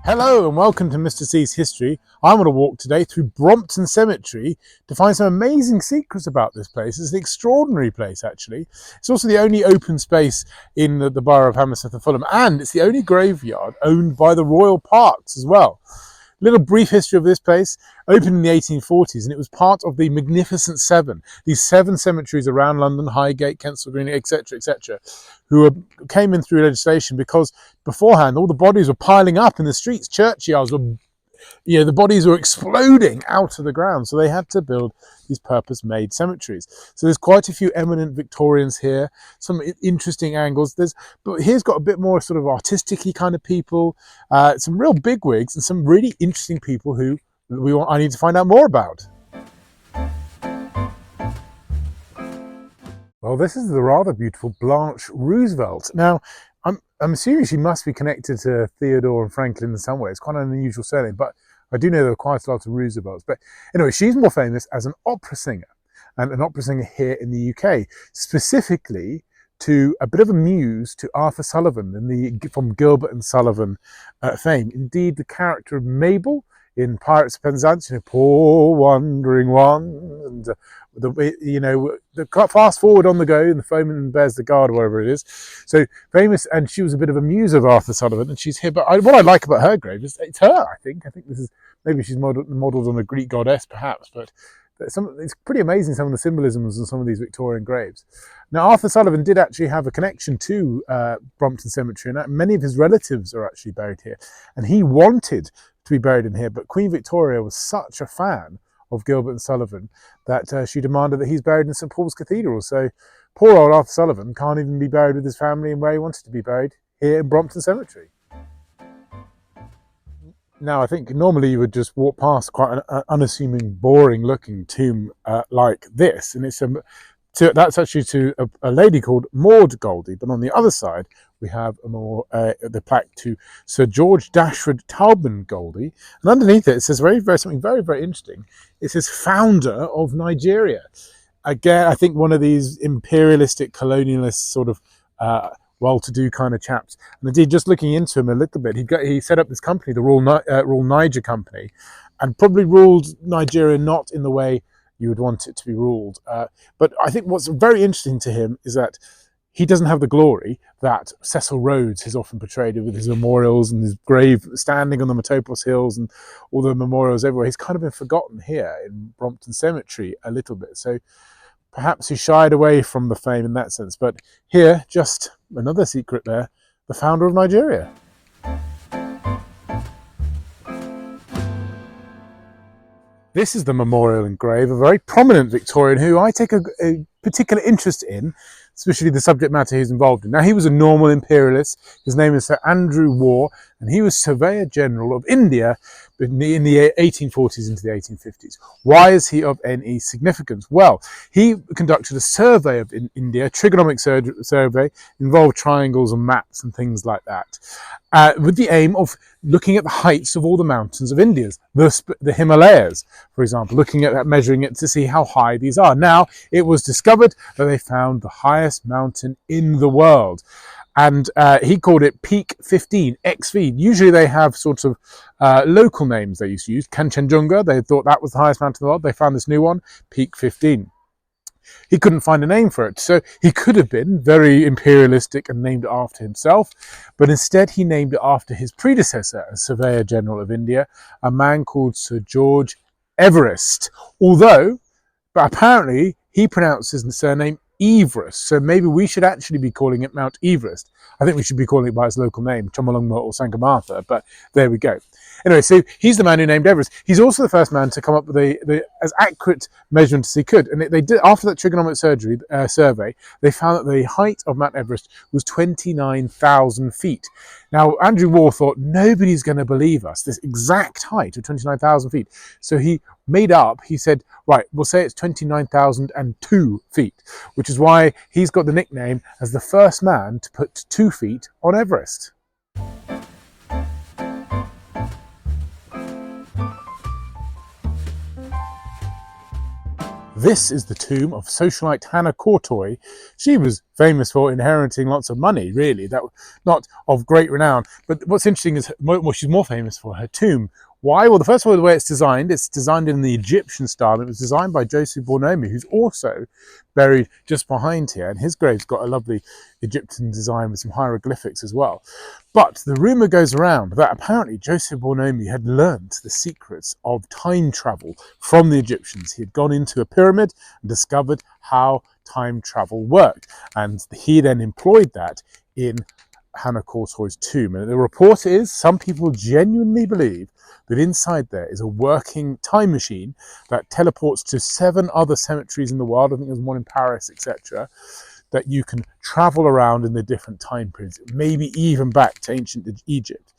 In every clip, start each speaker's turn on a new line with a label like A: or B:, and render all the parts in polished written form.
A: Hello and welcome to Mr. C's History. I'm on a walk today through Brompton Cemetery to find some amazing secrets about this place. It's an extraordinary place, actually. It's also the only open space in the borough of Hammersmith and Fulham, and it's the only graveyard owned by the Royal Parks as well. Little brief history of this place: opened in the 1840s, and it was part of the Magnificent Seven, these 7 cemeteries around London, Highgate, Kensal Green, etc., came in through legislation because beforehand all the bodies were piling up in the streets. Churchyards were, the bodies were exploding out of the ground, so they had to build these purpose-made cemeteries. So there's quite a few eminent Victorians here, some interesting angles. But here's got a bit more sort of artistic-y kind of people, some real bigwigs, and some really interesting people who I need to find out more about. Well, this is the rather beautiful Blanche Rosevelt. Now, I'm assuming she must be connected to Theodore and Franklin in some way. It's quite an unusual surname, but I do know there are quite a lot of Roosevelts. But anyway, she's more famous as an opera singer, and an opera singer here in the UK, specifically to a bit of a muse to Arthur Sullivan from Gilbert and Sullivan fame. Indeed, the character of Mabel in Pirates of Penzance, poor wandering one, and the fast forward on the go, and the foeman bears the guard, whatever it is. So famous, and she was a bit of a muse of Arthur Sullivan, and she's here. But what I like about her grave is it's her. I think this is, maybe she's modelled on a Greek goddess, perhaps, but it's pretty amazing, some of the symbolisms in some of these Victorian graves. Now, Arthur Sullivan did actually have a connection to Brompton Cemetery, and many of his relatives are actually buried here, and he wanted to be buried in here, but Queen Victoria was such a fan of Gilbert and Sullivan that she demanded that he's buried in St Paul's Cathedral. So poor old Arthur Sullivan can't even be buried with his family and where he wanted to be buried, here in Brompton Cemetery. Now, I think normally you would just walk past quite an unassuming, boring-looking tomb like this, and that's actually to a lady called Maud Goldie. But on the other side, we have the plaque to Sir George Dashwood Talbot Goldie, and underneath it says something very, very interesting. It says founder of Nigeria. Again, I think one of these imperialistic, colonialist sort of well-to-do kind of chaps. And indeed, just looking into him a little bit, he set up this company, the Royal Niger Company, and probably ruled Nigeria not in the way you would want it to be ruled. But I think what's very interesting to him is that he doesn't have the glory that Cecil Rhodes has often portrayed with his memorials and his grave standing on the Metopos Hills and all the memorials everywhere. He's kind of been forgotten here in Brompton Cemetery a little bit. So perhaps he shied away from the fame in that sense. But here, just another secret there, the founder of Nigeria. This is the memorial and grave of a very prominent Victorian who I take a particular interest in, especially the subject matter he's involved in. Now, he was a normal imperialist. His name is Sir Andrew War, and he was Surveyor General of India in the 1840s into the 1850s. Why is he of any significance? Well, he conducted a survey of India, a trigonometric survey, involved triangles and maps and things like that, with the aim of looking at the heights of all the mountains of India, the Himalayas, for example, looking at that, measuring it to see how high these are. Now, it was discovered that they found the highest mountain in the world. And he called it Peak 15, XV. Usually they have sort of local names they used to use. Kanchenjunga, they thought that was the highest mountain in the world. They found this new one, Peak 15. He couldn't find a name for it, so he could have been very imperialistic and named it after himself, but instead he named it after his predecessor as Surveyor General of India, a man called Sir George Everest. But apparently he pronounced his surname Everest, so maybe we should actually be calling it Mount Everest. I think we should be calling it by its local name, Chomolungma or Sangamartha, but there we go. Anyway, so he's the man who named Everest. He's also the first man to come up with the as accurate measurement as he could. And they did, after that trigonometric survey, they found that the height of Mount Everest was 29,000 feet. Now, Andrew War thought, nobody's going to believe us, this exact height of 29,000 feet. So he said, right, we'll say it's 29,002 feet, which is why he's got the nickname as the first man to put 2 feet on Everest. This is the tomb of socialite Hannah Corto. She was famous for inheriting lots of money, really, that not of great renown. But what's interesting is, well, she's more famous for her tomb. Why? Well, the first of all, the way it's designed in the Egyptian style. It was designed by Joseph Bournomey, who's also buried just behind here, and his grave's got a lovely Egyptian design with some hieroglyphics as well. But the rumour goes around that apparently Joseph Bournomey had learnt the secrets of time travel from the Egyptians. He had gone into a pyramid and discovered how time travel worked, and he then employed that in Hannah Corto's tomb. And the report is, some people genuinely believe that inside there is a working time machine that teleports to 7 other cemeteries in the world. I think there's one in Paris, etc., that you can travel around in the different time periods, maybe even back to ancient Egypt.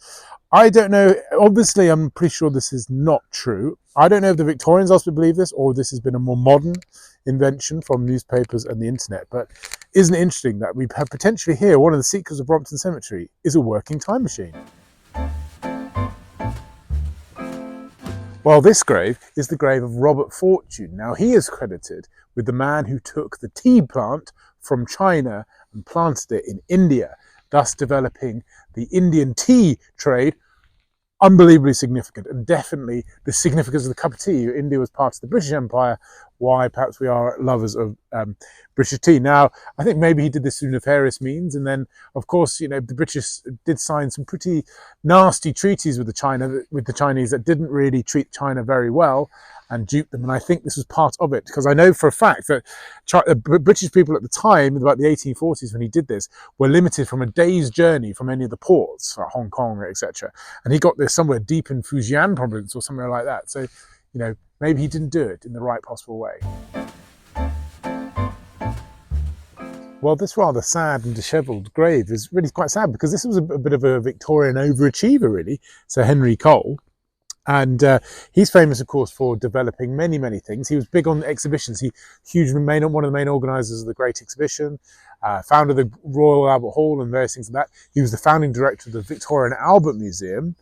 A: I don't know. Obviously, I'm pretty sure this is not true. I don't know if the Victorians also believe this, or this has been a more modern invention from newspapers and the internet. But isn't it interesting that we have potentially here one of the secrets of Brompton Cemetery is a working time machine? Well, this grave is the grave of Robert Fortune. Now, he is credited with the man who took the tea plant from China and planted it in India, thus developing the Indian tea trade. Unbelievably significant, and definitely the significance of the cup of tea. India was part of the British Empire. Why? Perhaps we are lovers of British tea. Now, I think maybe he did this through nefarious means, and then, of course, you know, the British did sign some pretty nasty treaties with the Chinese that didn't really treat China very well and duped them. And I think this was part of it, because I know for a fact that British people at the time, about the 1840s when he did this, were limited from a day's journey from any of the ports, like Hong Kong, etc. And he got this somewhere deep in Fujian province or somewhere like that. So, you know, maybe he didn't do it in the right possible way. Well, this rather sad and dishevelled grave is really quite sad, because this was a bit of a Victorian overachiever, really, Sir Henry Cole. And he's famous, of course, for developing many, many things. He was big on exhibitions. One of the main organisers of the Great Exhibition, founded the Royal Albert Hall and various things like that. He was the founding director of the Victoria and Albert Museum.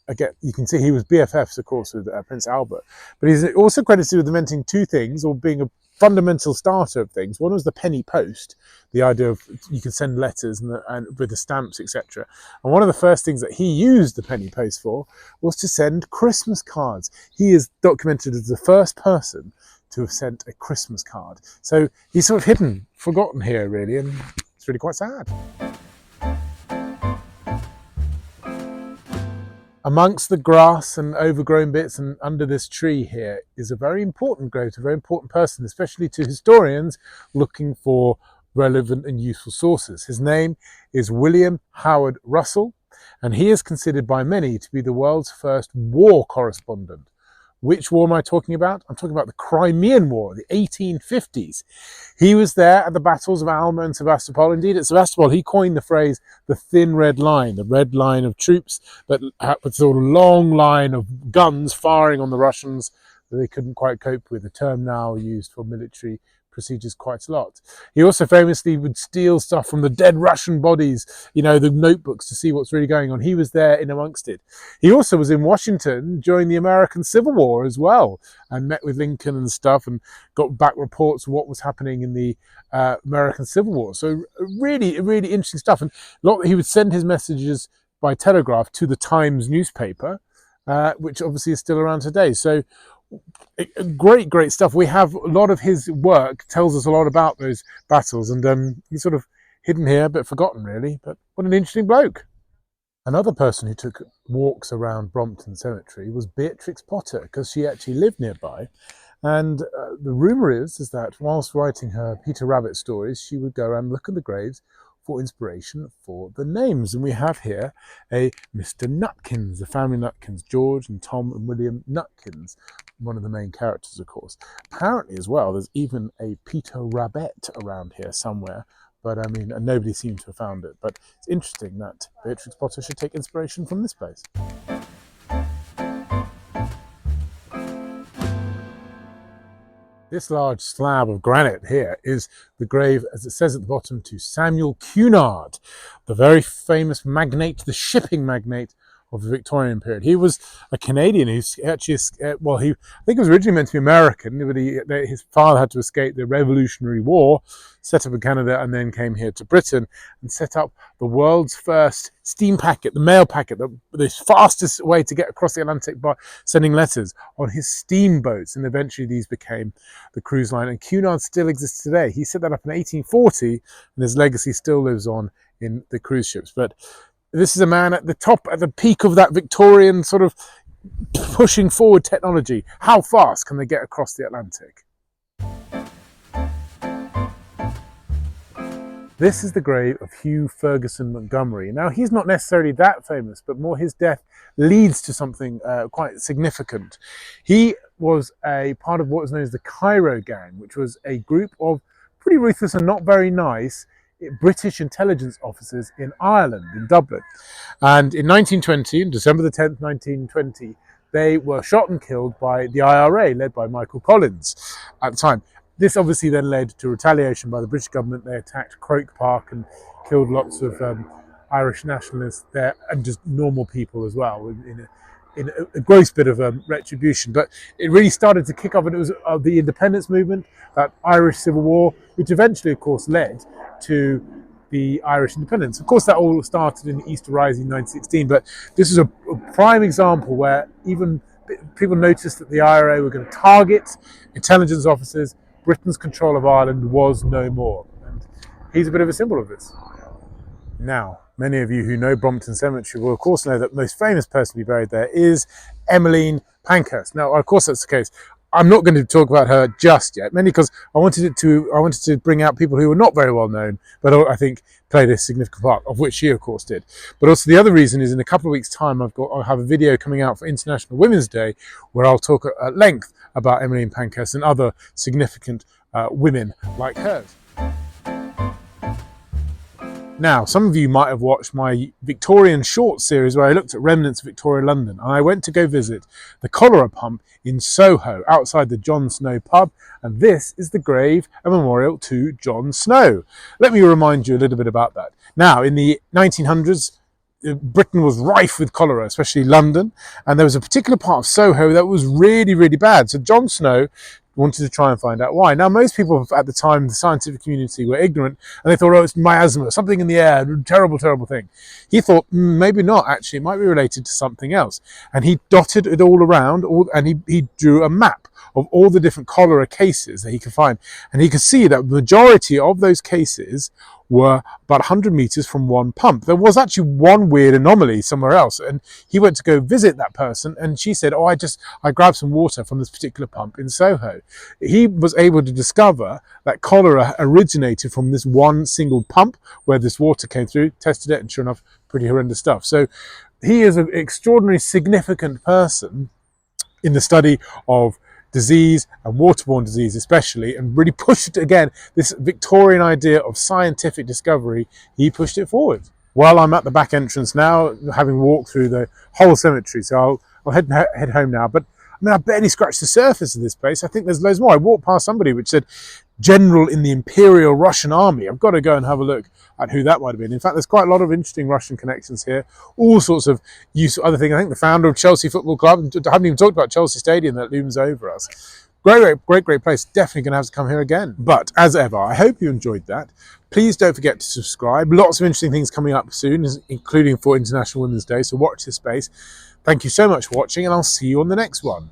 A: Again, you can see he was BFFs, of course, with Prince Albert. But he's also credited with inventing 2 things, or being a fundamental starter of things. One was the penny post, the idea of you can send letters and with the stamps, etc. And one of the first things that he used the penny post for was to send Christmas cards. He is documented as the first person to have sent a Christmas card. So he's sort of hidden, forgotten here, really, and it's really quite sad. Amongst the grass and overgrown bits and under this tree here is a very important grave, a very important person, especially to historians looking for relevant and useful sources. His name is William Howard Russell, and he is considered by many to be the world's first war correspondent. Which war am I talking about? I'm talking about the Crimean War, the 1850s. He was there at the battles of Alma and Sevastopol. Indeed, at Sevastopol, he coined the phrase, the thin red line, the red line of troops that had a sort of long line of guns firing on the Russians that they couldn't quite cope with, a term now used for military procedures quite a lot. He also famously would steal stuff from the dead Russian bodies, you know, the notebooks, to see what's really going on. He was there in amongst it. He also was in Washington during the American Civil War as well, and met with Lincoln and stuff, and got back reports of what was happening in the American Civil War. So really, really interesting stuff. And he would send his messages by telegraph to the Times newspaper, which obviously is still around today. So great stuff. We have a lot of his work, tells us a lot about those battles, and he's sort of hidden here, but forgotten, really. But what an interesting bloke. Another person who took walks around Brompton Cemetery was Beatrix Potter, because she actually lived nearby. And the rumour is that whilst writing her Peter Rabbit stories, she would go around and look at the graves for inspiration for the names. And we have here a Mr. Nutkins, the family Nutkins, George and Tom and William Nutkins, one of the main characters, of course. Apparently as well, there's even a Peter Rabbit around here somewhere, but I mean, and nobody seems to have found it. But it's interesting that Beatrix Potter should take inspiration from this place. This large slab of granite here is the grave, as it says at the bottom, to Samuel Cunard, the very famous magnate, the shipping magnate of the Victorian period. He was a Canadian who's actually, well, I think he was originally meant to be American, but his father had to escape the Revolutionary War, set up in Canada, and then came here to Britain and set up the world's first steam packet, the mail packet, the fastest way to get across the Atlantic by sending letters on his steamboats. And eventually these became the cruise line. And Cunard still exists today. He set that up in 1840, and his legacy still lives on in the cruise ships. But this is a man at the top, at the peak of that Victorian sort of pushing forward technology. How fast can they get across the Atlantic? This is the grave of Hugh Ferguson Montgomery. Now, he's not necessarily that famous, but more his death leads to something quite significant. He was a part of what was known as the Cairo Gang, which was a group of pretty ruthless and not very nice British intelligence officers in Ireland, in Dublin. And in 1920, on December the 10th, 1920, they were shot and killed by the IRA, led by Michael Collins at the time. This obviously then led to retaliation by the British government. They attacked Croke Park and killed lots of Irish nationalists there, and just normal people as well, in a gross bit of retribution. But it really started to kick off, and it was the independence movement, that Irish Civil War, which eventually, of course, led to the Irish independence. Of course, that all started in the Easter Rising in 1916, but this is a prime example where even people noticed that the IRA were going to target intelligence officers. Britain's control of Ireland was no more. And he's a bit of a symbol of this. Now, many of you who know Brompton Cemetery will of course know that the most famous person to be buried there is Emmeline Pankhurst. Now, of course that's the case. I'm not going to talk about her just yet, mainly because I wanted to bring out people who were not very well known, but I think played a significant part, of which she of course did. But also the other reason is in a couple of weeks' time I'll have a video coming out for International Women's Day where I'll talk at length about Emmeline Pankhurst and other significant women like hers. Now, some of you might have watched my Victorian short series where I looked at remnants of Victoria London, and I went to go visit the cholera pump in Soho, outside the Jon Snow pub, and this is the grave and memorial to Jon Snow. Let me remind you a little bit about that. Now, in the 1900s, Britain was rife with cholera, especially London, and there was a particular part of Soho that was really, really bad. So Jon Snow wanted to try and find out why. Now, most people at the time, the scientific community, were ignorant, and they thought, oh, it's miasma, something in the air, terrible, terrible thing. He thought, maybe not, actually, it might be related to something else. And he dotted it all around, and he drew a map of all the different cholera cases that he could find. And he could see that the majority of those cases were about 100 meters from one pump. There was actually one weird anomaly somewhere else, and he went to go visit that person, and she said, oh, I grabbed some water from this particular pump in Soho. He was able to discover that cholera originated from this one single pump where this water came through, tested it, and sure enough, pretty horrendous stuff. So he is an extraordinarily significant person in the study of disease and waterborne disease especially, and really pushed it again, this Victorian idea of scientific discovery. He pushed it forward. Well, I'm at the back entrance now, having walked through the whole cemetery, so I'll head home now. But I mean, I barely scratched the surface of this place. I think there's loads more. I walked past somebody which said general in the Imperial Russian Army. I've got to go and have a look at who that might have been. In fact, there's quite a lot of interesting Russian connections here. All sorts of useful other things. I think the founder of Chelsea Football Club. I haven't even talked about Chelsea Stadium that looms over us. Great place. Definitely going to have to come here again. But as ever, I hope you enjoyed that. Please don't forget to subscribe. Lots of interesting things coming up soon, including for International Women's Day. So watch this space. Thank you so much for watching, and I'll see you on the next one.